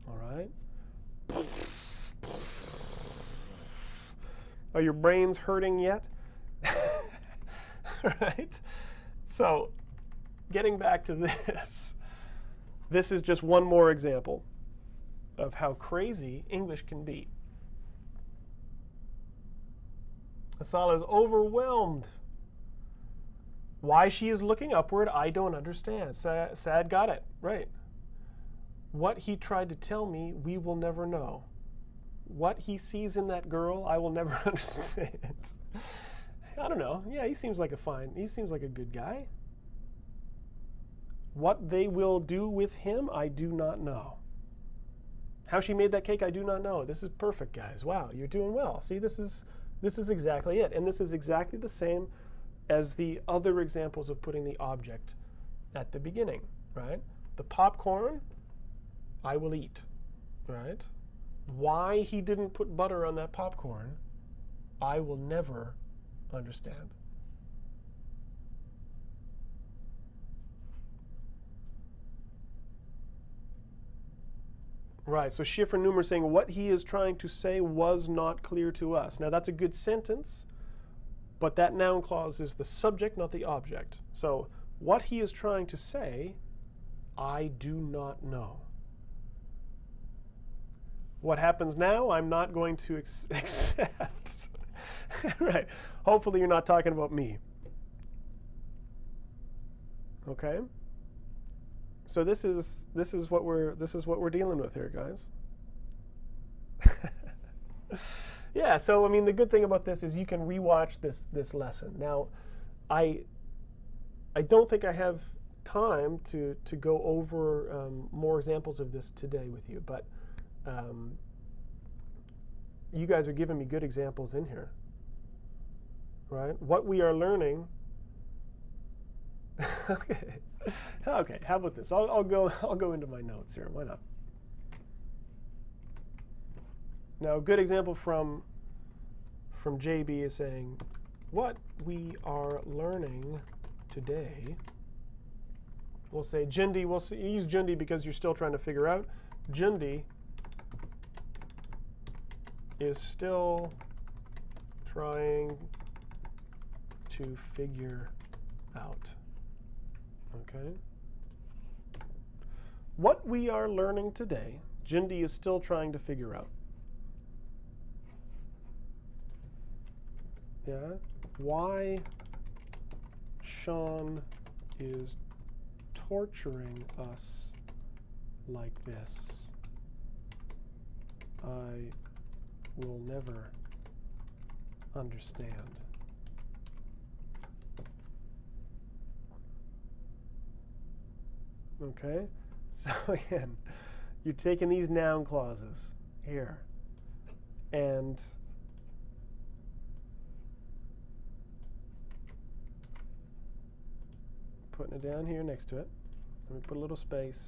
All right? Are your brains hurting yet? Right? So, getting back to this, this is just one more example of how crazy English can be. Asala is overwhelmed. Why she is looking upward, I don't understand. Sad got it, right. What he tried to tell me, we will never know. what he sees in that girl, I will never understand. I don't know. Yeah, he seems like a good guy. What they will do with him, I do not know. How she made that cake, I do not know. This is perfect, guys. Wow, you're doing well. See, this is exactly it. And this is exactly the same as the other examples of putting the object at the beginning, right? The popcorn, I will eat, right? Why he didn't put butter on that popcorn, I will never understand. Right, so Schiffer Numer saying what he is trying to say was not clear to us. Now that's a good sentence, but that noun clause is the subject, not the object. So what he is trying to say, I do not know. What happens now, I'm not going to accept. Right, hopefully you're not talking about me. Okay? So this is what we're dealing with here, guys. Yeah. So I mean, the good thing about this is you can rewatch this lesson. Now, I don't think I have time to go over more examples of this today with you, but you guys are giving me good examples in here, right? What we are learning. Okay. Okay, how about this? I'll go into my notes here. Why not? Now, a good example from JB is saying, what we are learning today. We'll say Jindi. We'll use Jindi because you're still trying to figure out. Jindi is still trying to figure out. Okay. What we are learning today, Jindi is still trying to figure out. Yeah. Why Shaun is torturing us like this, I will never understand. Okay, so again, you're taking these noun clauses here and putting it down here next to it. Let me put a little space,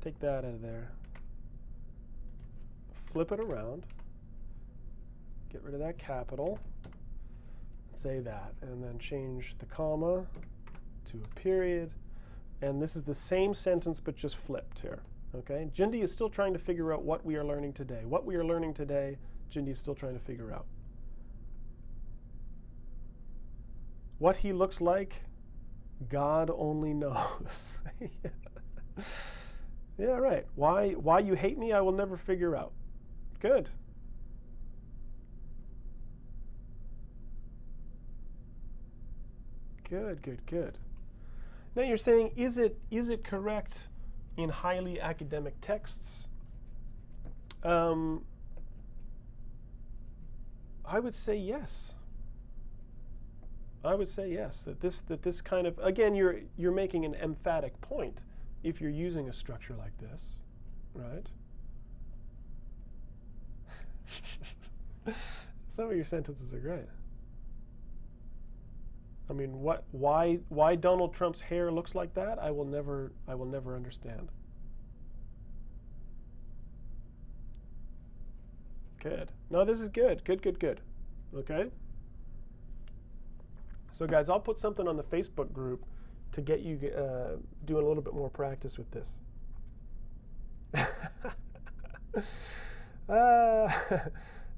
take that out of there, flip it around, get rid of that capital, say that, and then change the comma to a period. And this is the same sentence, but just flipped here. Okay? Jindi is still trying to figure out what we are learning today. What we are learning today, Jindi is still trying to figure out. What he looks like, God only knows. Yeah, right. Why you hate me, I will never figure out. Good. Good, good, good. Now you're saying, is it correct in highly academic texts? I would say yes. I would say yes. That this kind of, again, you're making an emphatic point if you're using a structure like this, right? Some of your sentences are great. I mean, why Donald Trump's hair looks like that, I will never understand. Good. No, this is good. Good, good, good. Okay? So guys, I'll put something on the Facebook group to get you doing a little bit more practice with this.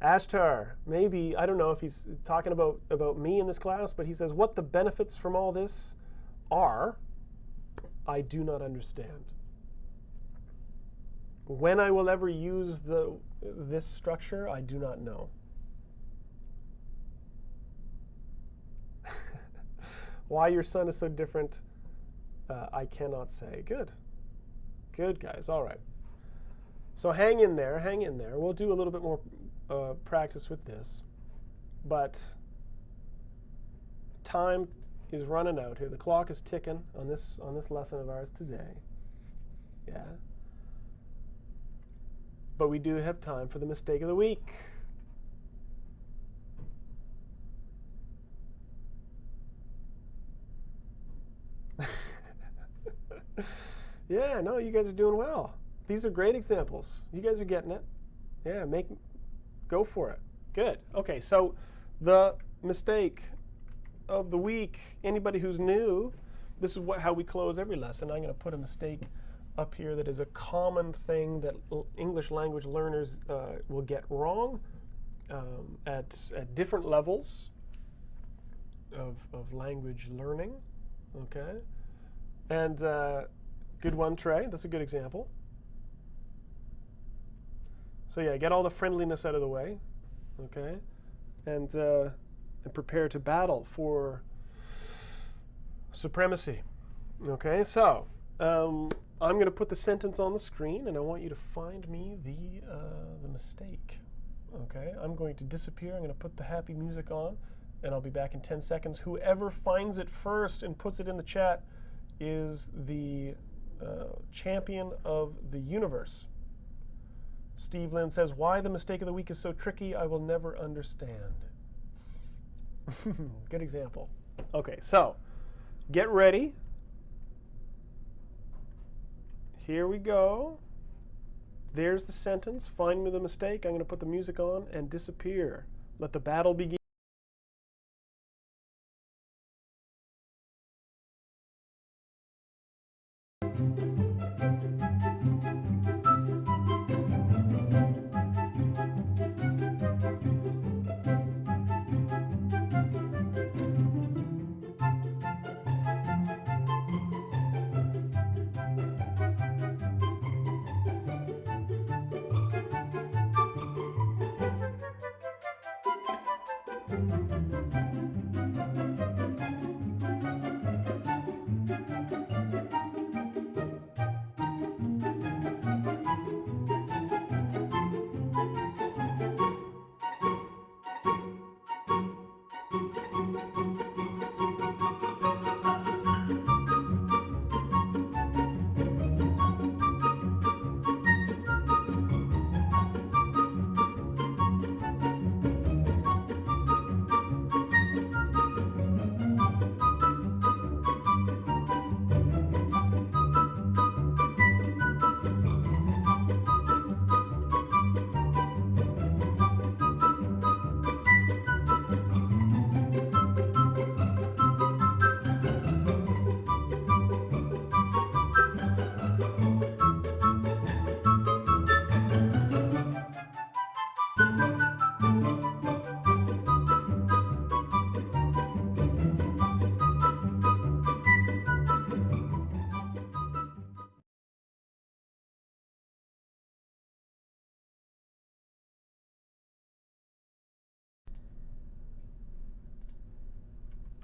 Ashtar, maybe, I don't know if he's talking about me in this class, but he says, what the benefits from all this are, I do not understand. When I will ever use this structure, I do not know. Why your son is so different, I cannot say. Good. Good, guys. All right. So hang in there, hang in there. We'll do a little bit more practice with this. But time is running out here. The clock is ticking on this lesson of ours today. Yeah. But we do have time for the mistake of the week. Yeah, no, you guys are doing well. These are great examples. You guys are getting it. Yeah, go for it. Good. Okay, so the mistake of the week. Anybody who's new, this is how we close every lesson. I'm going to put a mistake up here that is a common thing that English language learners will get wrong at different levels of language learning. Okay, and good one, Trey. That's a good example. So yeah, get all the friendliness out of the way. Okay, and prepare to battle for supremacy. Okay, so I'm going to put the sentence on the screen, and I want you to find me the mistake. Okay, I'm going to disappear. I'm going to put the happy music on, and I'll be back in 10 seconds. Whoever finds it first and puts it in the chat is the champion of the universe. Steve Lynn says, why the mistake of the week is so tricky, I will never understand. Good example. Okay, so get ready. Here we go. There's the sentence. Find me the mistake. I'm going to put the music on and disappear. Let the battle begin.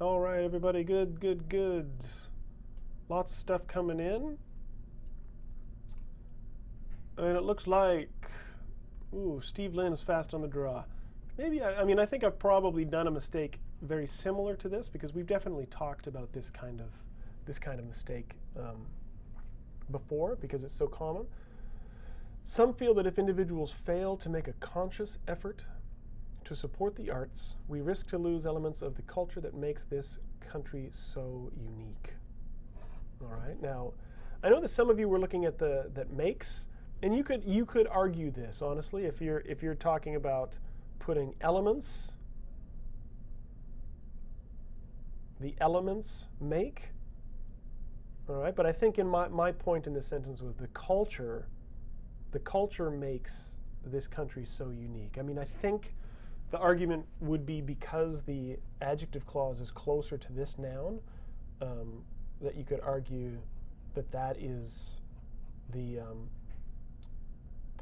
All right, everybody, good, good, good. Lots of stuff coming in. And it looks like, ooh, Steve Lynn is fast on the draw. Maybe, I mean, I think I've probably done a mistake very similar to this because we've definitely talked about this kind of mistake before because it's so common. Some feel that if individuals fail to make a conscious effort to support the arts, we risk to lose elements of the culture that makes this country so unique. All right. Now, I know that some of you were looking at that makes, and you could argue this honestly if you're talking about putting elements. The elements make. All right. But I think in my point in this sentence was the culture. The culture makes this country so unique. I mean, I think the argument would be because the adjective clause is closer to this noun, that you could argue that is the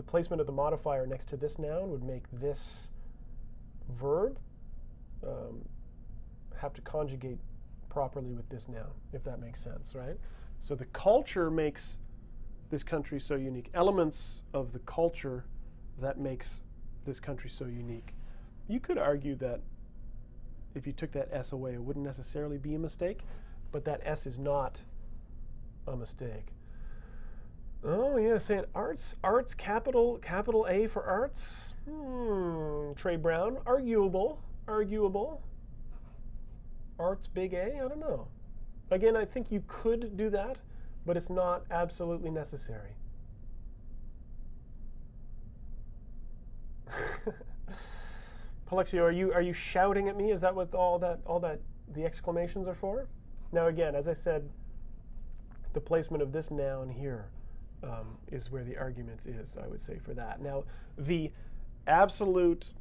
placement of the modifier next to this noun would make this verb have to conjugate properly with this noun, if that makes sense, right? So the culture makes this country so unique. Elements of the culture that makes this country so unique. You could argue that if you took that S away, it wouldn't necessarily be a mistake, but that S is not a mistake. Oh, yeah, saying arts, capital A for arts. Trey Brown, arguable. Arts, big A, I don't know. Again, I think you could do that, but it's not absolutely necessary. Palexio, are you shouting at me? Is that what all that the exclamations are for? Now again, as I said, the placement of this noun here is where the argument is, I would say, for that. Now, the absolute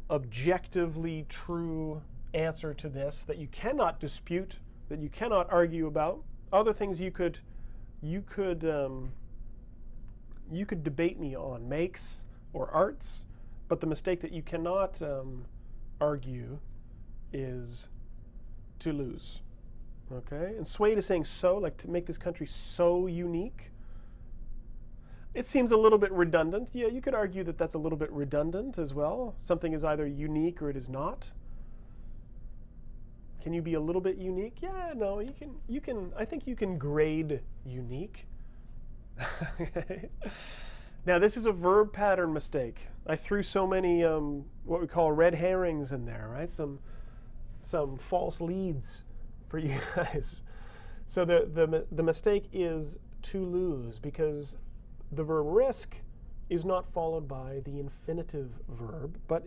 objectively true answer to this that you cannot dispute, that you cannot argue about, other things you could debate me on, makes or arts, but the mistake that you cannot argue is to lose. Okay? And Swade is saying so, like to make this country so unique. It seems a little bit redundant. Yeah, you could argue that that's a little bit redundant as well. Something is either unique or it is not. Can you be a little bit unique? Yeah, no, you can I think you can grade unique. Okay. Now, this is a verb pattern mistake. I threw so many what we call red herrings in there, right? Some false leads for you guys. So the mistake is to lose, because the verb risk is not followed by the infinitive verb, but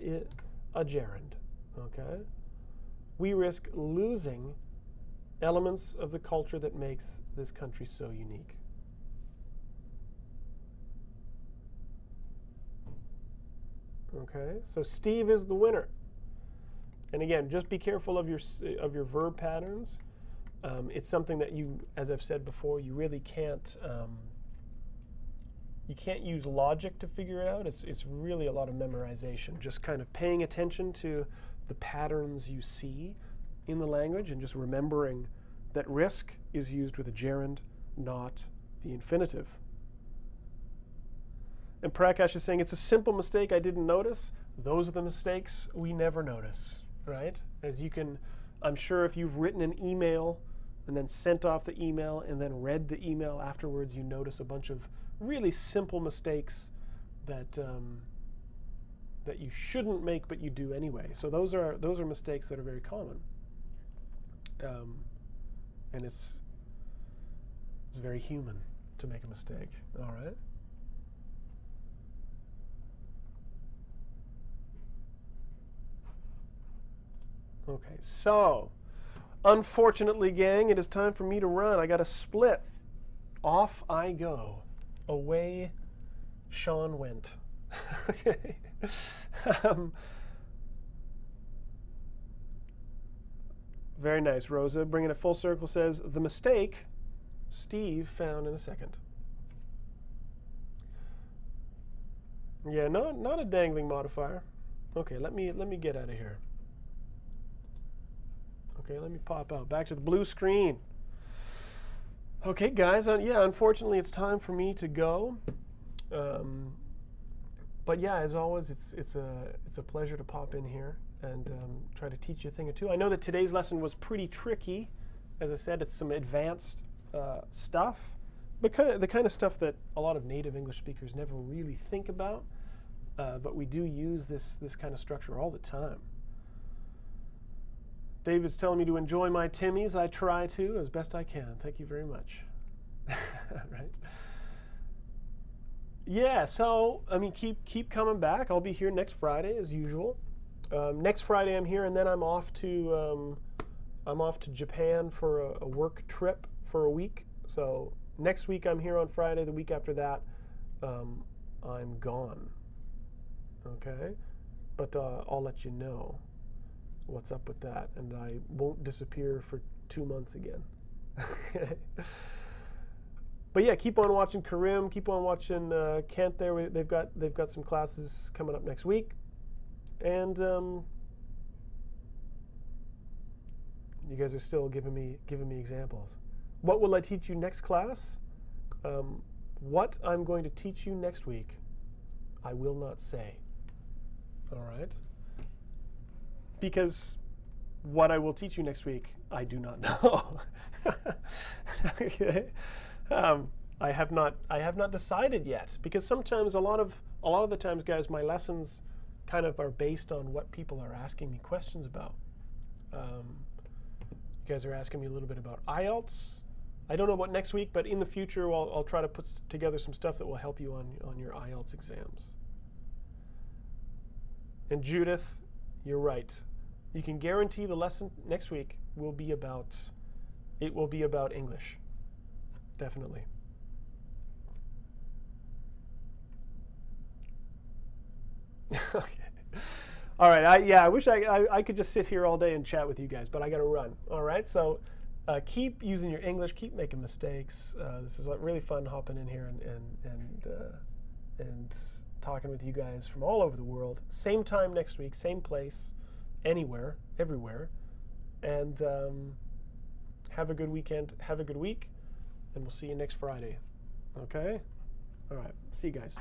a gerund. Okay? We risk losing elements of the culture that makes this country so unique. Okay, so Steve is the winner. And again, just be careful of your verb patterns. It's something that you, as I've said before, you really can't use logic to figure it out. It's really a lot of memorization, just kind of paying attention to the patterns you see in the language and just remembering that risk is used with a gerund, not the infinitive. And Prakash is saying, it's a simple mistake I didn't notice. Those are the mistakes we never notice, right? As you can, I'm sure if you've written an email and then sent off the email and then read the email afterwards, you notice a bunch of really simple mistakes that that you shouldn't make, but you do anyway. So those are mistakes that are very common. And it's very human to make a mistake, all right? Okay, so unfortunately, gang, it is time for me to run. I got to split. Off I go. Away Shaun went. Okay. Very nice. Rosa, bringing it full circle, says, the mistake Steve found in a second. Yeah, not a dangling modifier. Okay, let me get out of here. Okay, let me pop out. Back to the blue screen. Okay, guys, yeah, unfortunately it's time for me to go. But yeah, as always, it's a pleasure to pop in here and try to teach you a thing or two. I know that today's lesson was pretty tricky. As I said, it's some advanced stuff, but the kind of stuff that a lot of native English speakers never really think about. But we do use this kind of structure all the time. David's telling me to enjoy my Timmies. I try to as best I can. Thank you very much. Right? Yeah, so I mean, keep coming back. I'll be here next Friday as usual. Next Friday I'm here, and then I'm off to Japan for a work trip for a week. So next week I'm here on Friday. The week after that, I'm gone. Okay, but I'll let you know what's up with that, and I won't disappear for 2 months again. Okay. But yeah, keep on watching Karim, keep on watching Kent there. They've got some classes coming up next week. And you guys are still giving me examples. What will I teach you next class? What I'm going to teach you next week, I will not say. All right? Because what I will teach you next week, I do not know. Okay. I have not decided yet, because sometimes a lot of the times, guys, my lessons kind of are based on what people are asking me questions about. You guys are asking me a little bit about IELTS. I don't know about next week, but in the future, I'll try to put together some stuff that will help you on your IELTS exams. And Judith, you're right. You can guarantee the lesson next week will be about English. Definitely. Okay. All right. I wish I could just sit here all day and chat with you guys, but I got to run. All right. So keep using your English. Keep making mistakes. This is really fun hopping in here and talking with you guys from all over the world. Same time next week. Same place. Anywhere. Everywhere. And have a good weekend. Have a good week. And we'll see you next Friday. Okay? All right. See you guys.